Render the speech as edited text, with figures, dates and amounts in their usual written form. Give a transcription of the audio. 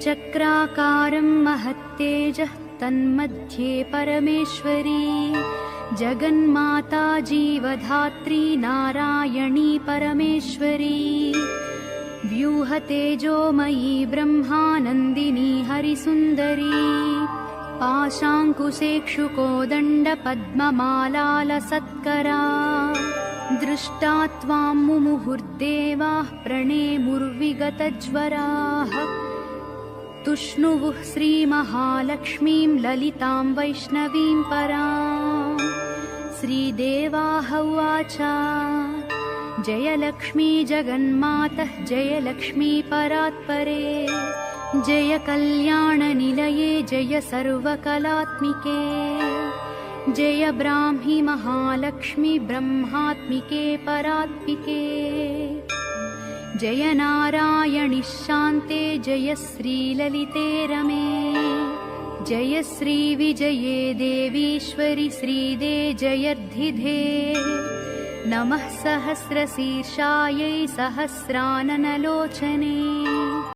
चक्राकारं महत्तेजः तन्मध्ये परमेश्वरी जगन्माता जीवधात्री नारायणी परमेश्वरी व्यूहतेजोमयी ब्रह्मानन्दिनी हरिसुन्दरी पाशाङ्कुशेक्षुकोदण्डपद्ममालालसत्करा दृष्टा त्वां मुमुहुर्देवाः प्रणेमुर्विगतज्वराः तुष्णुवुः श्रीमहालक्ष्मीं ललितां वैष्णवीं परां श्रीदेवाः उवाच जय लक्ष्मी जगन्मातः जय लक्ष्मी परात्परे जय कल्याणनिलये जय सर्वकलात्मिके जय ब्राह्मी महालक्ष्मी ब्रह्मात्मिके परात्मिके जय नारायणि शान्ते जय श्रीललिते रमे जय श्रीविजये देवीश्वरि श्रीदे जयर्धिधे नमः सहस्रशीर्षायै सहस्राननलोचने।